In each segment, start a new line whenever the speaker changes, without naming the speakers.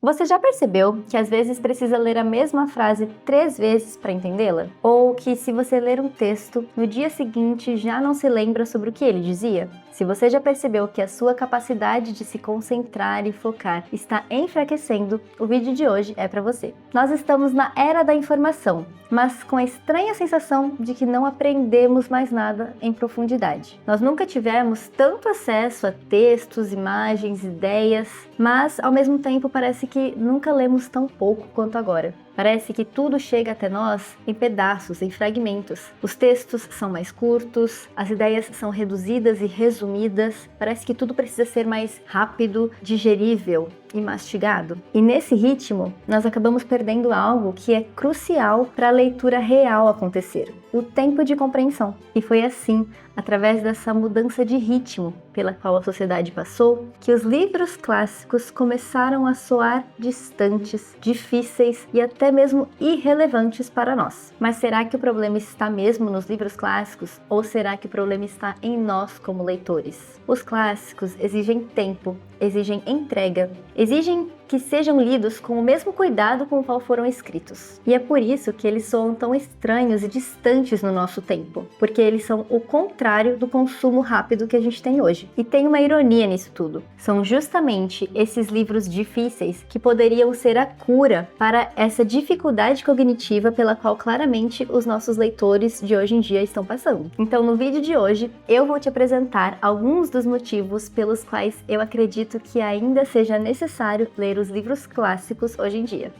Você já percebeu que às vezes precisa ler a mesma frase 3 vezes para entendê-la? Ou que se você ler um texto, no dia seguinte já não se lembra sobre o que ele dizia? Se você já percebeu que a sua capacidade de se concentrar e focar está enfraquecendo, o vídeo de hoje é para você. Nós estamos na era da informação, mas com a estranha sensação de que não aprendemos mais nada em profundidade. Nós nunca tivemos tanto acesso a textos, imagens, ideias, mas ao mesmo tempo parece que nunca lemos tão pouco quanto agora. Parece que tudo chega até nós em pedaços, em fragmentos. Os textos são mais curtos, as ideias são reduzidas e resumidas, parece que tudo precisa ser mais rápido, digerível e mastigado. E nesse ritmo, nós acabamos perdendo algo que é crucial para a leitura real acontecer: o tempo de compreensão. E foi assim, através dessa mudança de ritmo pela qual a sociedade passou, que os livros clássicos começaram a soar distantes, difíceis e até mesmo irrelevantes para nós. Mas será que o problema está mesmo nos livros clássicos? Ou será que o problema está em nós como leitores? Os clássicos exigem tempo, exigem entrega, exigem que sejam lidos com o mesmo cuidado com o qual foram escritos. E é por isso que eles soam tão estranhos e distantes no nosso tempo, porque eles são o contrário do consumo rápido que a gente tem hoje. E tem uma ironia nisso tudo. São justamente esses livros difíceis que poderiam ser a cura para essa dificuldade cognitiva pela qual claramente os nossos leitores de hoje em dia estão passando. Então, no vídeo de hoje, eu vou te apresentar alguns dos motivos pelos quais eu acredito que ainda seja necessário ler os livros clássicos hoje em dia.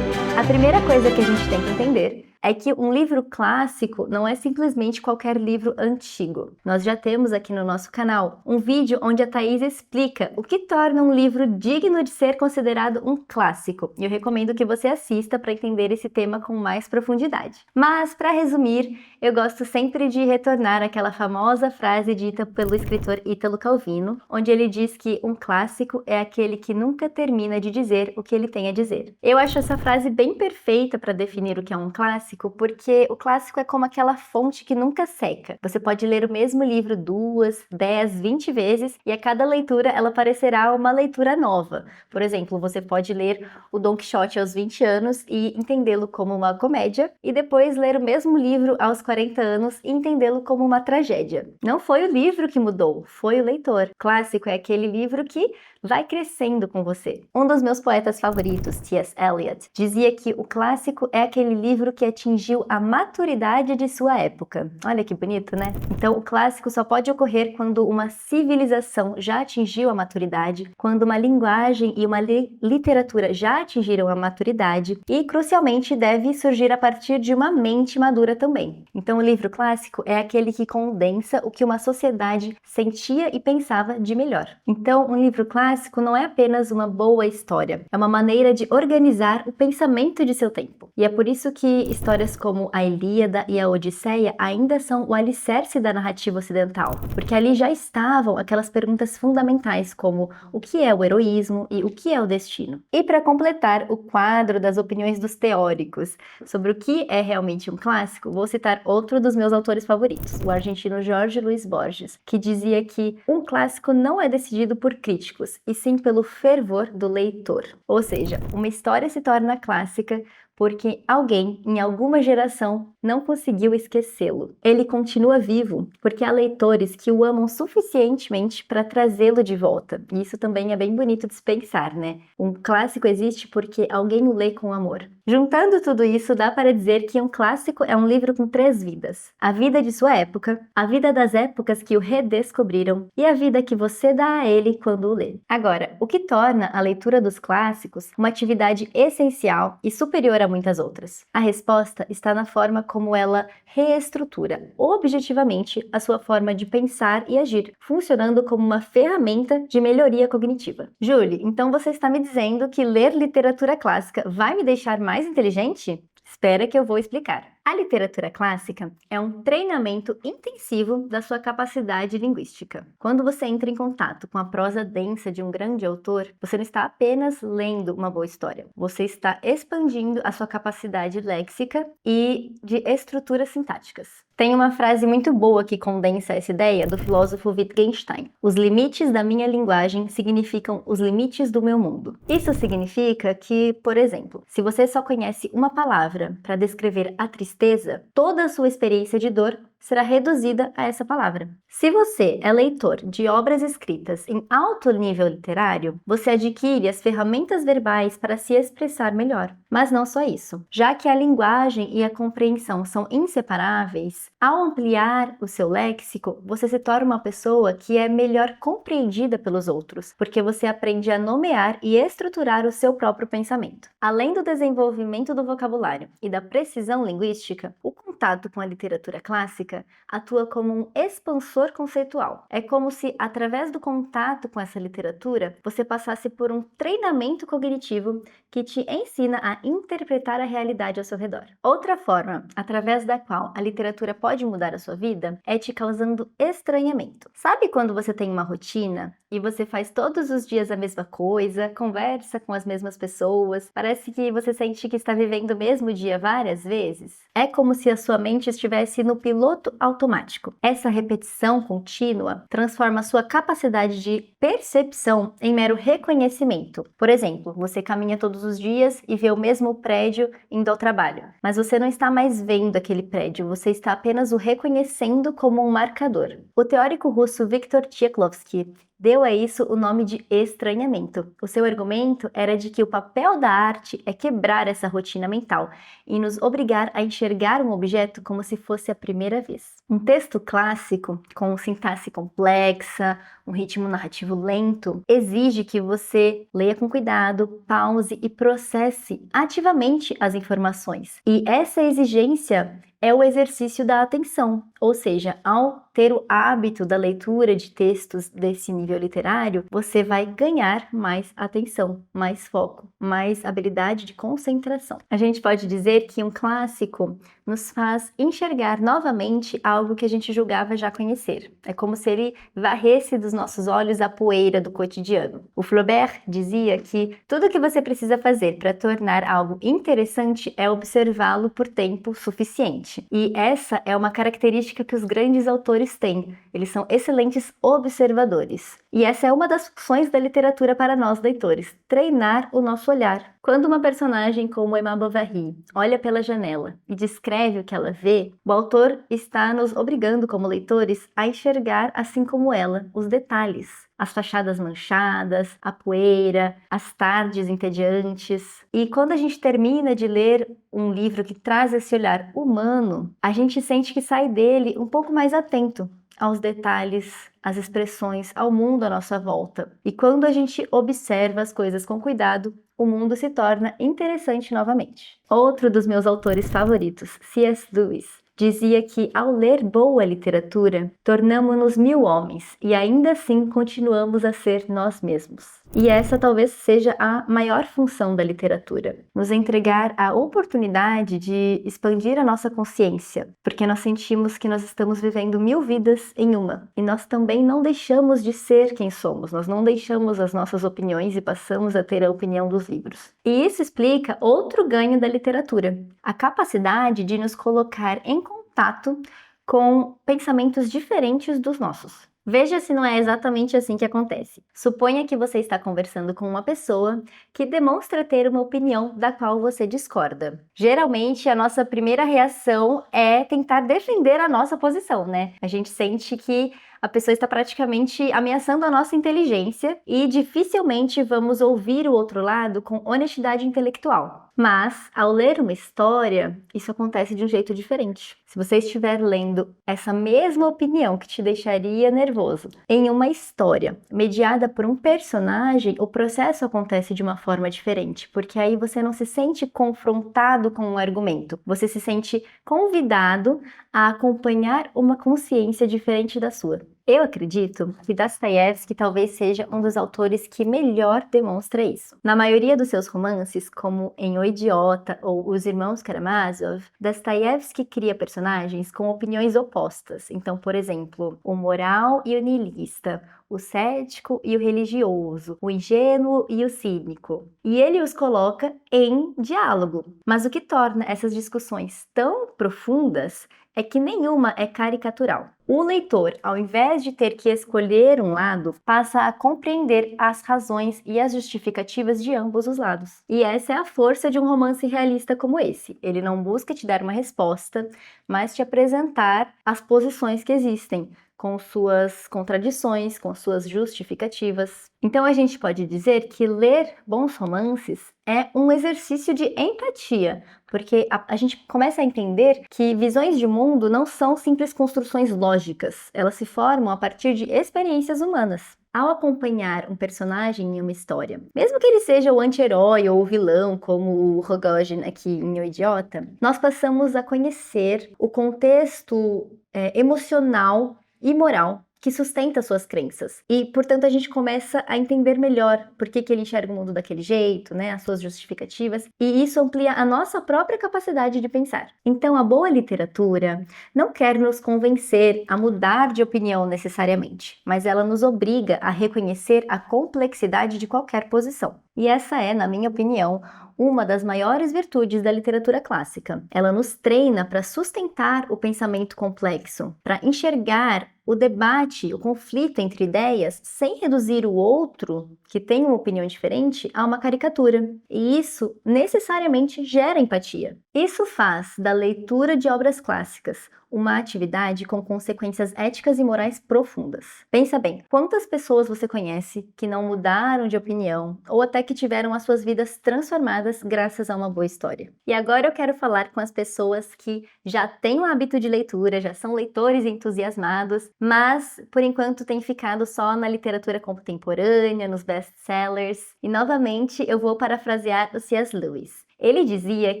A primeira coisa que a gente tem que entender é que um livro clássico não é simplesmente qualquer livro antigo. Nós já temos aqui no nosso canal um vídeo onde a Thaís explica o que torna um livro digno de ser considerado um clássico, e eu recomendo que você assista para entender esse tema com mais profundidade. Mas, para resumir, eu gosto sempre de retornar àquela famosa frase dita pelo escritor Ítalo Calvino, onde ele diz que um clássico é aquele que nunca termina de dizer o que ele tem a dizer. Eu acho essa frase bem perfeita para definir o que é um clássico, porque o clássico é como aquela fonte que nunca seca. Você pode ler o mesmo livro 2, 10, 20 vezes e a cada leitura ela parecerá uma leitura nova. Por exemplo, você pode ler o Dom Quixote aos 20 anos e entendê-lo como uma comédia, e depois ler o mesmo livro aos 40 anos e entendê-lo como uma tragédia. Não foi o livro que mudou, foi o leitor. Clássico é aquele livro que vai crescendo com você. Um dos meus poetas favoritos, T.S. Eliot, dizia que o clássico é aquele livro que atingiu a maturidade de sua época. Olha que bonito, né? Então, o clássico só pode ocorrer quando uma civilização já atingiu a maturidade, quando uma linguagem e uma literatura já atingiram a maturidade e, crucialmente, deve surgir a partir de uma mente madura também. Então, o livro clássico é aquele que condensa o que uma sociedade sentia e pensava de melhor. Então, um livro clássico não é apenas uma boa história, é uma maneira de organizar o pensamento de seu tempo. E é por isso que histórias como a Ilíada e a Odisseia ainda são o alicerce da narrativa ocidental, porque ali já estavam aquelas perguntas fundamentais como o que é o heroísmo e o que é o destino. E para completar o quadro das opiniões dos teóricos sobre o que é realmente um clássico, vou citar outro dos meus autores favoritos, o argentino Jorge Luis Borges, que dizia que um clássico não é decidido por críticos, e sim pelo fervor do leitor. Ou seja, uma história se torna clássica porque alguém, em alguma geração, não conseguiu esquecê-lo. Ele continua vivo porque há leitores que o amam suficientemente para trazê-lo de volta. E isso também é bem bonito de se pensar, né? Um clássico existe porque alguém o lê com amor. Juntando tudo isso, dá para dizer que um clássico é um livro com 3 vidas: a vida de sua época, a vida das épocas que o redescobriram e a vida que você dá a ele quando o lê. Agora, o que torna a leitura dos clássicos uma atividade essencial e superior a muitas outras? A resposta está na forma como ela reestrutura objetivamente a sua forma de pensar e agir, funcionando como uma ferramenta de melhoria cognitiva. Julie, então você está me dizendo que ler literatura clássica vai me deixar mais inteligente? Espera que eu vou explicar. A literatura clássica é um treinamento intensivo da sua capacidade linguística. Quando você entra em contato com a prosa densa de um grande autor, você não está apenas lendo uma boa história, você está expandindo a sua capacidade léxica e de estruturas sintáticas. Tem uma frase muito boa que condensa essa ideia do filósofo Wittgenstein. Os limites da minha linguagem significam os limites do meu mundo. Isso significa que, por exemplo, se você só conhece uma palavra para descrever a tristeza, toda a sua experiência de dor será reduzida a essa palavra. Se você é leitor de obras escritas em alto nível literário, você adquire as ferramentas verbais para se expressar melhor. Mas não só isso. Já que a linguagem e a compreensão são inseparáveis, ao ampliar o seu léxico, você se torna uma pessoa que é melhor compreendida pelos outros, porque você aprende a nomear e estruturar o seu próprio pensamento. Além do desenvolvimento do vocabulário e da precisão linguística, o contato com a literatura clássica atua como um expansor conceitual. É como se, através do contato com essa literatura, você passasse por um treinamento cognitivo que te ensina a interpretar a realidade ao seu redor. Outra forma, através da qual a literatura pode mudar a sua vida, é te causando estranhamento. Sabe quando você tem uma rotina e você faz todos os dias a mesma coisa, conversa com as mesmas pessoas, parece que você sente que está vivendo o mesmo dia várias vezes? É como se a sua mente estivesse no piloto automático. Essa repetição contínua transforma a sua capacidade de percepção em mero reconhecimento. Por exemplo, você caminha todos os dias e vê o mesmo prédio indo ao trabalho, mas você não está mais vendo aquele prédio, você está apenas o reconhecendo como um marcador. O teórico russo Viktor Tchaikovsky deu a isso o nome de estranhamento. O seu argumento era de que o papel da arte é quebrar essa rotina mental e nos obrigar a enxergar um objeto como se fosse a primeira vez. Um texto clássico, com sintaxe complexa, um ritmo narrativo lento, exige que você leia com cuidado, pause e processe ativamente as informações. E essa exigência é o exercício da atenção, ou seja, ao ter o hábito da leitura de textos desse nível literário, você vai ganhar mais atenção, mais foco, mais habilidade de concentração. A gente pode dizer que um clássico nos faz enxergar novamente algo que a gente julgava já conhecer. É como se ele varresse dos nossos olhos a poeira do cotidiano. O Flaubert dizia que tudo que você precisa fazer para tornar algo interessante é observá-lo por tempo suficiente. E essa é uma característica que os grandes autores têm. Eles são excelentes observadores. E essa é uma das funções da literatura para nós leitores, treinar o nosso olhar. Quando uma personagem como Emma Bovary olha pela janela e descreve o que ela vê, o autor está nos obrigando como leitores a enxergar, assim como ela, os detalhes. As fachadas manchadas, a poeira, as tardes entediantes. E quando a gente termina de ler um livro que traz esse olhar humano, a gente sente que sai dele um pouco mais atento aos detalhes, às expressões, ao mundo à nossa volta. E quando a gente observa as coisas com cuidado, o mundo se torna interessante novamente. Outro dos meus autores favoritos, C.S. Lewis, dizia que ao ler boa literatura, tornamo-nos 1000 homens e ainda assim continuamos a ser nós mesmos. E essa talvez seja a maior função da literatura, nos entregar a oportunidade de expandir a nossa consciência, porque nós sentimos que nós estamos vivendo 1000 vidas em uma, e nós também não deixamos de ser quem somos, nós não deixamos as nossas opiniões e passamos a ter a opinião dos livros. E isso explica outro ganho da literatura, a capacidade de nos colocar em contato com pensamentos diferentes dos nossos. Veja se não é exatamente assim que acontece. Suponha que você está conversando com uma pessoa que demonstra ter uma opinião da qual você discorda. Geralmente, a nossa primeira reação é tentar defender a nossa posição, né? A gente sente que a pessoa está praticamente ameaçando a nossa inteligência e dificilmente vamos ouvir o outro lado com honestidade intelectual. Mas, ao ler uma história, isso acontece de um jeito diferente. Se você estiver lendo essa mesma opinião que te deixaria nervoso em uma história mediada por um personagem, o processo acontece de uma forma diferente, porque aí você não se sente confrontado com um argumento, você se sente convidado a acompanhar uma consciência diferente da sua. Eu acredito que Dostoiévski talvez seja um dos autores que melhor demonstra isso. Na maioria dos seus romances, como em O Idiota ou Os Irmãos Karamazov, Dostoiévski cria personagens com opiniões opostas. Então, por exemplo, o moral e o niilista, o cético e o religioso, o ingênuo e o cínico. E ele os coloca em diálogo. Mas o que torna essas discussões tão profundas é que nenhuma é caricatural. O leitor, ao invés de ter que escolher um lado, passa a compreender as razões e as justificativas de ambos os lados. E essa é a força de um romance realista como esse. Ele não busca te dar uma resposta, mas te apresentar as posições que existem, com suas contradições, com suas justificativas. Então a gente pode dizer que ler bons romances é um exercício de empatia, porque a gente começa a entender que visões de mundo não são simples construções lógicas, elas se formam a partir de experiências humanas. Ao acompanhar um personagem em uma história, mesmo que ele seja o anti-herói ou o vilão, como o Rogojin aqui em O Idiota, nós passamos a conhecer o contexto emocional e moral que sustenta suas crenças. E, portanto, a gente começa a entender melhor por que ele enxerga o mundo daquele jeito, né, as suas justificativas, e isso amplia a nossa própria capacidade de pensar. Então, a boa literatura não quer nos convencer a mudar de opinião necessariamente, mas ela nos obriga a reconhecer a complexidade de qualquer posição. E essa é, na minha opinião, uma das maiores virtudes da literatura clássica. Ela nos treina para sustentar o pensamento complexo, para enxergar o debate, o conflito entre ideias, sem reduzir o outro, que tem uma opinião diferente, a uma caricatura. E isso necessariamente gera empatia. Isso faz da leitura de obras clássicas uma atividade com consequências éticas e morais profundas. Pensa bem, quantas pessoas você conhece que não mudaram de opinião ou até que tiveram as suas vidas transformadas graças a uma boa história? E agora eu quero falar com as pessoas que já têm o hábito de leitura, já são leitores entusiasmados, mas por enquanto têm ficado só na literatura contemporânea, nos best-sellers. E novamente eu vou parafrasear o C.S. Lewis. Ele dizia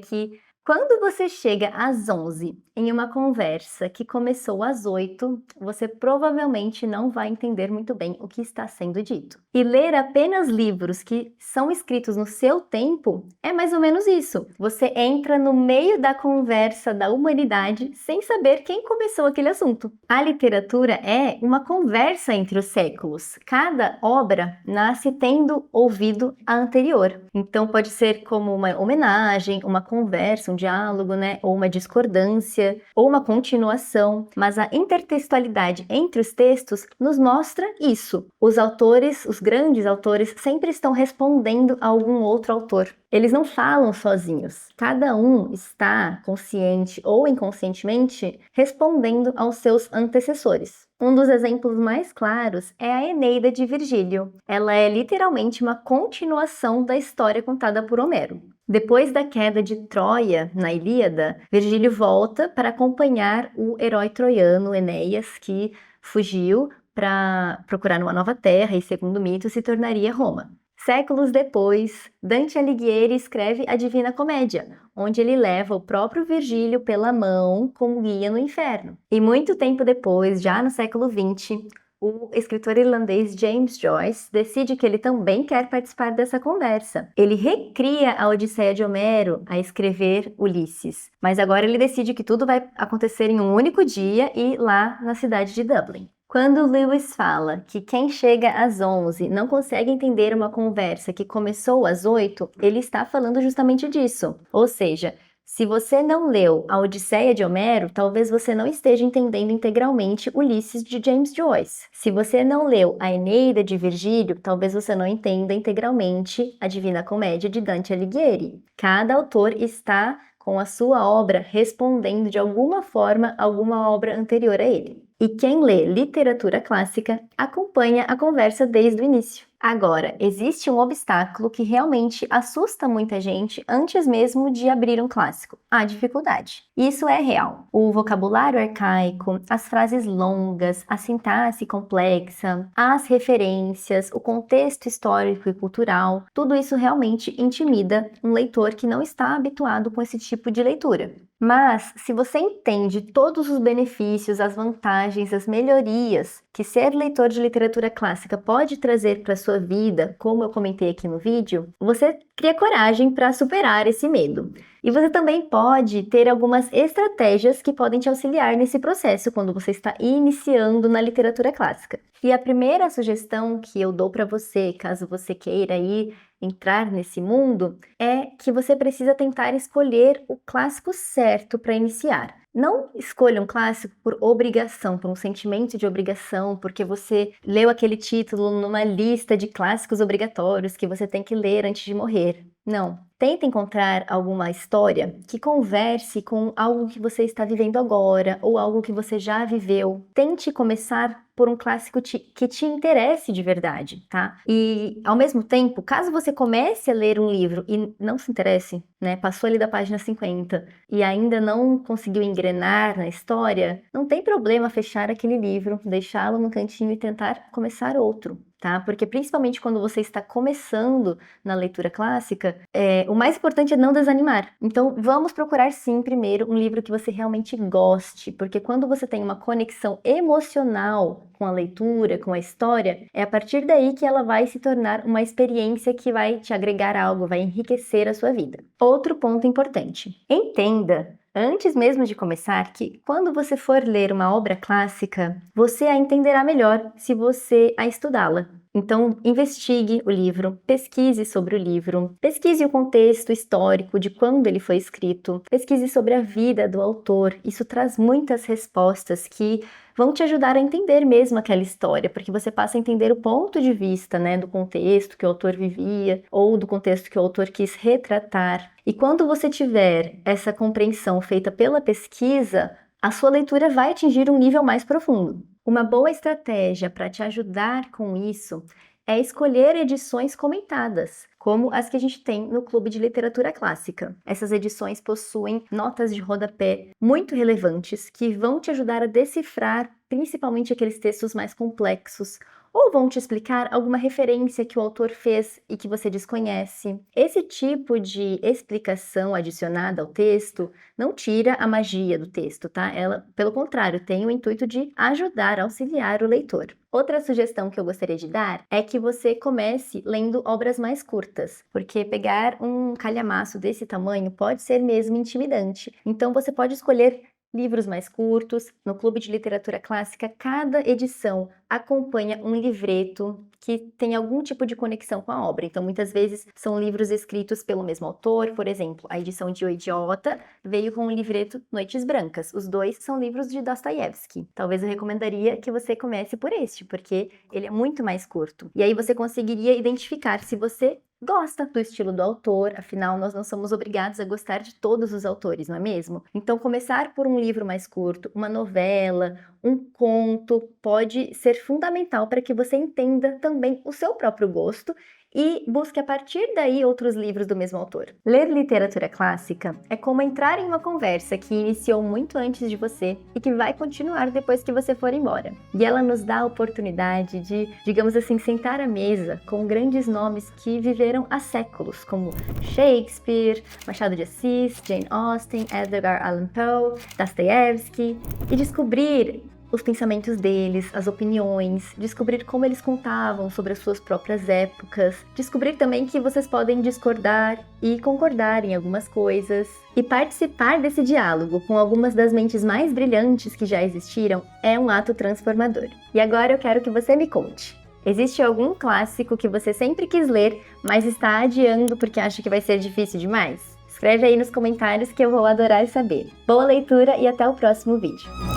que quando você chega às 11 em uma conversa que começou às 8, você provavelmente não vai entender muito bem o que está sendo dito. E ler apenas livros que são escritos no seu tempo é mais ou menos isso. Você entra no meio da conversa da humanidade sem saber quem começou aquele assunto. A literatura é uma conversa entre os séculos. Cada obra nasce tendo ouvido a anterior. Então pode ser como uma homenagem, uma conversa, um diálogo, né? Ou uma discordância, ou uma continuação, mas a intertextualidade entre os textos nos mostra isso. Os autores, os grandes autores, sempre estão respondendo a algum outro autor. Eles não falam sozinhos. Cada um está, consciente ou inconscientemente, respondendo aos seus antecessores. Um dos exemplos mais claros é a Eneida de Virgílio. Ela é literalmente uma continuação da história contada por Homero. Depois da queda de Troia na Ilíada, Virgílio volta para acompanhar o herói troiano Enéas, que fugiu para procurar uma nova terra e, segundo o mito, se tornaria Roma. Séculos depois, Dante Alighieri escreve a Divina Comédia, onde ele leva o próprio Virgílio pela mão como guia no inferno. E muito tempo depois, já no século XX, o escritor irlandês James Joyce decide que ele também quer participar dessa conversa. Ele recria a Odisseia de Homero a escrever Ulisses, mas agora ele decide que tudo vai acontecer em um único dia e lá na cidade de Dublin. Quando Lewis fala que quem chega às 11 não consegue entender uma conversa que começou às 8, ele está falando justamente disso. Ou seja, se você não leu a Odisseia de Homero, talvez você não esteja entendendo integralmente Ulisses de James Joyce. Se você não leu a Eneida de Virgílio, talvez você não entenda integralmente a Divina Comédia de Dante Alighieri. Cada autor está com a sua obra respondendo de alguma forma a alguma obra anterior a ele. E quem lê literatura clássica acompanha a conversa desde o início. Agora, existe um obstáculo que realmente assusta muita gente antes mesmo de abrir um clássico: a dificuldade. Isso é real. O vocabulário arcaico, as frases longas, a sintaxe complexa, as referências, o contexto histórico e cultural, tudo isso realmente intimida um leitor que não está habituado com esse tipo de leitura. Mas, se você entende todos os benefícios, as vantagens, as melhorias que ser leitor de literatura clássica pode trazer para a sua vida, como eu comentei aqui no vídeo, você cria coragem para superar esse medo. E você também pode ter algumas estratégias que podem te auxiliar nesse processo quando você está iniciando na literatura clássica. E a primeira sugestão que eu dou para você, caso você queira entrar nesse mundo, é que você precisa tentar escolher o clássico certo para iniciar. Não escolha um clássico por obrigação, por um sentimento de obrigação, porque você leu aquele título numa lista de clássicos obrigatórios que você tem que ler antes de morrer. Não. Tenta encontrar alguma história que converse com algo que você está vivendo agora ou algo que você já viveu. Tente começar por um clássico que te interesse de verdade, tá? E, ao mesmo tempo, caso você comece a ler um livro e não se interesse, né? Passou ali da página 50 e ainda não conseguiu engrenar na história, não tem problema fechar aquele livro, deixá-lo no cantinho e tentar começar outro. Tá? Porque principalmente quando você está começando na leitura clássica, o mais importante é não desanimar. Então, vamos procurar sim primeiro um livro que você realmente goste, porque quando você tem uma conexão emocional com a leitura, com a história, é a partir daí que ela vai se tornar uma experiência que vai te agregar algo, vai enriquecer a sua vida. Outro ponto importante: entenda, antes mesmo de começar, que quando você for ler uma obra clássica, você a entenderá melhor se você a estudá-la. Então, investigue o livro, pesquise sobre o livro, pesquise o contexto histórico de quando ele foi escrito, pesquise sobre a vida do autor. Isso traz muitas respostas que vão te ajudar a entender mesmo aquela história, porque você passa a entender o ponto de vista, né, do contexto que o autor vivia ou do contexto que o autor quis retratar. E quando você tiver essa compreensão feita pela pesquisa, a sua leitura vai atingir um nível mais profundo. Uma boa estratégia para te ajudar com isso é escolher edições comentadas, como as que a gente tem no Clube de Literatura Clássica. Essas edições possuem notas de rodapé muito relevantes que vão te ajudar a decifrar principalmente aqueles textos mais complexos, ou vão te explicar alguma referência que o autor fez e que você desconhece. Esse tipo de explicação adicionada ao texto não tira a magia do texto, tá? Ela, pelo contrário, tem o intuito de ajudar, auxiliar o leitor. Outra sugestão que eu gostaria de dar é que você comece lendo obras mais curtas, porque pegar um calhamaço desse tamanho pode ser mesmo intimidante. Então você pode escolher livros mais curtos. No Clube de Literatura Clássica, cada edição acompanha um livreto que tem algum tipo de conexão com a obra. Então, muitas vezes, são livros escritos pelo mesmo autor. Por exemplo, a edição de O Idiota veio com o livreto Noites Brancas. Os dois são livros de Dostoiévski. Talvez eu recomendaria que você comece por este, porque ele é muito mais curto. E aí você conseguiria identificar se você gosta do estilo do autor, afinal nós não somos obrigados a gostar de todos os autores, não é mesmo? Então começar por um livro mais curto, uma novela, um conto, pode ser fundamental para que você entenda também o seu próprio gosto e busque a partir daí outros livros do mesmo autor. Ler literatura clássica é como entrar em uma conversa que iniciou muito antes de você e que vai continuar depois que você for embora. E ela nos dá a oportunidade de, digamos assim, sentar à mesa com grandes nomes que viveram há séculos, como Shakespeare, Machado de Assis, Jane Austen, Edgar Allan Poe, Dostoiévski, e descobrir os pensamentos deles, as opiniões, descobrir como eles contavam sobre as suas próprias épocas, descobrir também que vocês podem discordar e concordar em algumas coisas. E participar desse diálogo com algumas das mentes mais brilhantes que já existiram é um ato transformador. E agora eu quero que você me conte. Existe algum clássico que você sempre quis ler, mas está adiando porque acha que vai ser difícil demais? Escreve aí nos comentários que eu vou adorar saber. Boa leitura e até o próximo vídeo!